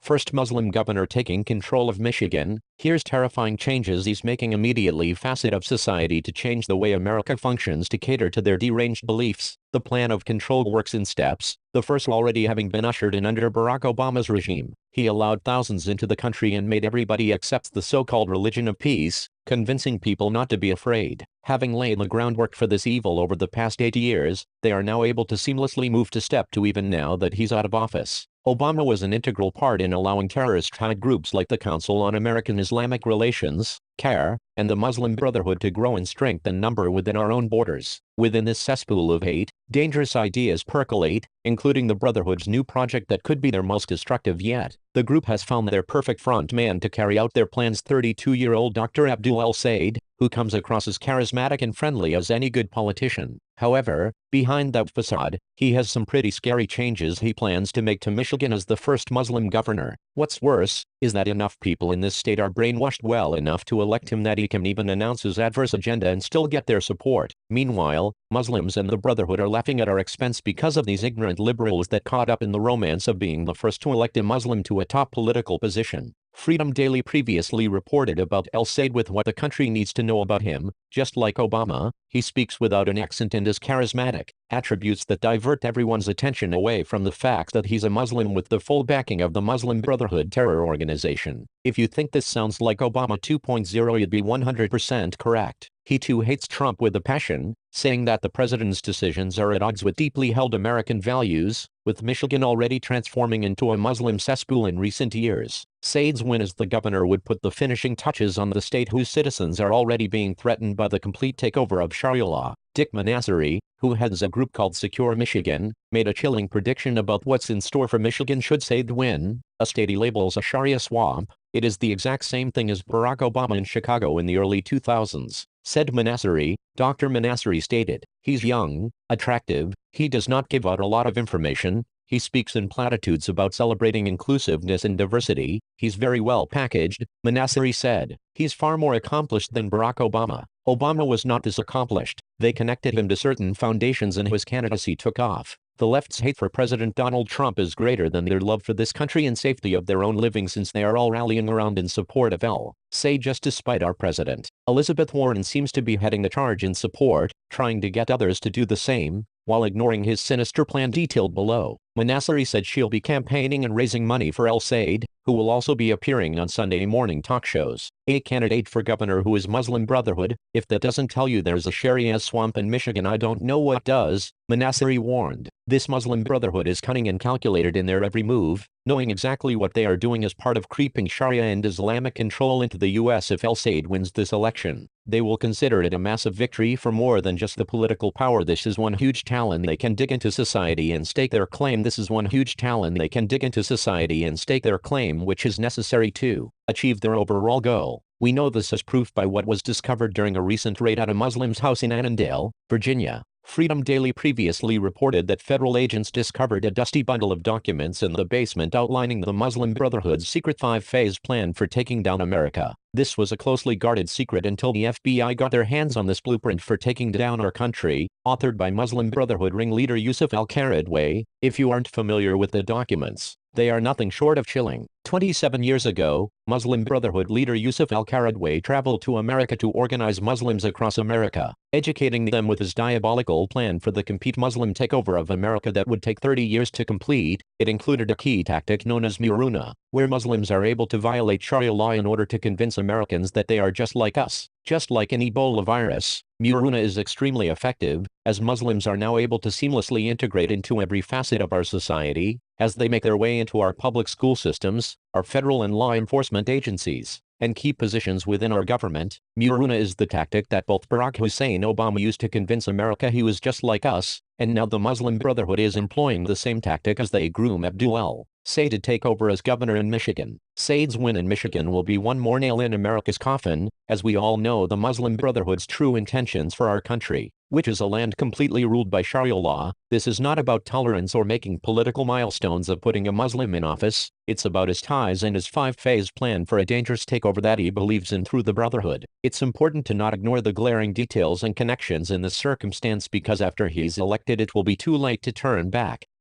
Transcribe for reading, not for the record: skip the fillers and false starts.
First Muslim governor taking control of Michigan. Here's terrifying changes he's making immediately. Facet of society to change the way America functions to cater to their deranged beliefs. The plan of control works in steps, the first already having been ushered in under Barack Obama's regime. He allowed thousands into the country and made everybody accept the so-called religion of peace, convincing people not to be afraid. Having laid the groundwork for this evil over the past 8 years, they are now able to seamlessly move to step 2 even now that he's out of office. Obama was an integral part in allowing terrorist-tied groups like the Council on American Islamic Relations, CAIR, and the Muslim Brotherhood to grow in strength and number within our own borders. Within this cesspool of hate, dangerous ideas percolate, including the Brotherhood's new project that could be their most destructive yet. The group has found their perfect front man to carry out their plans. 32-year-old Dr. Abdul El-Sayed, who comes across as charismatic and friendly as any good politician. However, behind that facade, he has some pretty scary changes he plans to make to Michigan as the first Muslim governor. What's worse, is that enough people in this state are brainwashed well enough to elect him that he can even announce his adverse agenda and still get their support. Meanwhile, Muslims and the Brotherhood are laughing at our expense because of these ignorant liberals that caught up in the romance of being the first to elect a Muslim to a top political position. Freedom Daily previously reported about El-Sayed with what the country needs to know about him. Just like Obama, he speaks without an accent and is charismatic, attributes that divert everyone's attention away from the fact that he's a Muslim with the full backing of the Muslim Brotherhood terror organization. If you think this sounds like Obama 2.0, you'd be 100% correct. He too hates Trump with a passion, saying that the president's decisions are at odds with deeply held American values, with Michigan already transforming into a Muslim cesspool in recent years. Sayed's win as the governor would put the finishing touches on the state whose citizens are already being threatened by the complete takeover of Sharia law. Dick Manasseri, who heads a group called Secure Michigan, made a chilling prediction about what's in store for Michigan should Sayed win. A state he labels a Sharia swamp. It is the exact same thing as Barack Obama in Chicago in the early 2000s, said Manasseri. Dr. Manasseri stated, "He's young, attractive, he does not give out a lot of information, he speaks in platitudes about celebrating inclusiveness and diversity, he's very well packaged," Manasseri said. "He's far more accomplished than Barack Obama. Obama was not this accomplished. They connected him to certain foundations and his candidacy took off. The left's hate for President Donald Trump is greater than their love for this country and safety of their own living, since they are all rallying around in support of El-Sayed just despite our president. Elizabeth Warren seems to be heading the charge in support, trying to get others to do the same, while ignoring his sinister plan detailed below." Manasseri said she'll be campaigning and raising money for El-Sayed, who will also be appearing on Sunday morning talk shows. A candidate for governor who is Muslim Brotherhood. "If that doesn't tell you there's a Sharia swamp in Michigan, I don't know what does," Manasseri warned. This Muslim Brotherhood is cunning and calculated in their every move, knowing exactly what they are doing as part of creeping Sharia and Islamic control into the U.S. If El-Sayed wins this election, they will consider it a massive victory for more than just the political power. This is one huge talon they can dig into society and stake their claim. This is one huge talon they can dig into society and stake their claim, which is necessary to achieve their overall goal. We know this as proof by what was discovered during a recent raid at a Muslim's house in Annandale, Virginia. Freedom Daily previously reported that federal agents discovered a dusty bundle of documents in the basement outlining the Muslim Brotherhood's secret 5-phase plan for taking down America. This was a closely guarded secret until the FBI got their hands on this blueprint for taking down our country, authored by Muslim Brotherhood ringleader Yusuf al-Qaradawi. If you aren't familiar with the documents, they are nothing short of chilling. 27 years ago, Muslim Brotherhood leader Yusuf al-Qaradawi traveled to America to organize Muslims across America, educating them with his diabolical plan for the complete Muslim takeover of America that would take 30 years to complete. It included a key tactic known as Muruna, where Muslims are able to violate Sharia law in order to convince Americans that they are just like us. Just like an Ebola virus, Muruna is extremely effective, as Muslims are now able to seamlessly integrate into every facet of our society, as they make their way into our public school systems, our federal and law enforcement agencies, and key positions within our government. Muruna is the tactic that both Barack Hussein Obama used to convince America he was just like us, and now the Muslim Brotherhood is employing the same tactic as they groom Abdul El-Sayed to take over as governor in Michigan. Sayed's win in Michigan will be one more nail in America's coffin, as we all know the Muslim Brotherhood's true intentions for our country, which is a land completely ruled by Sharia law. This is not about tolerance or making political milestones of putting a Muslim in office. It's about his ties and his 5-phase plan for a dangerous takeover that he believes in through the Brotherhood. It's important to not ignore the glaring details and connections in this circumstance, because after he's elected it will be too late to turn back.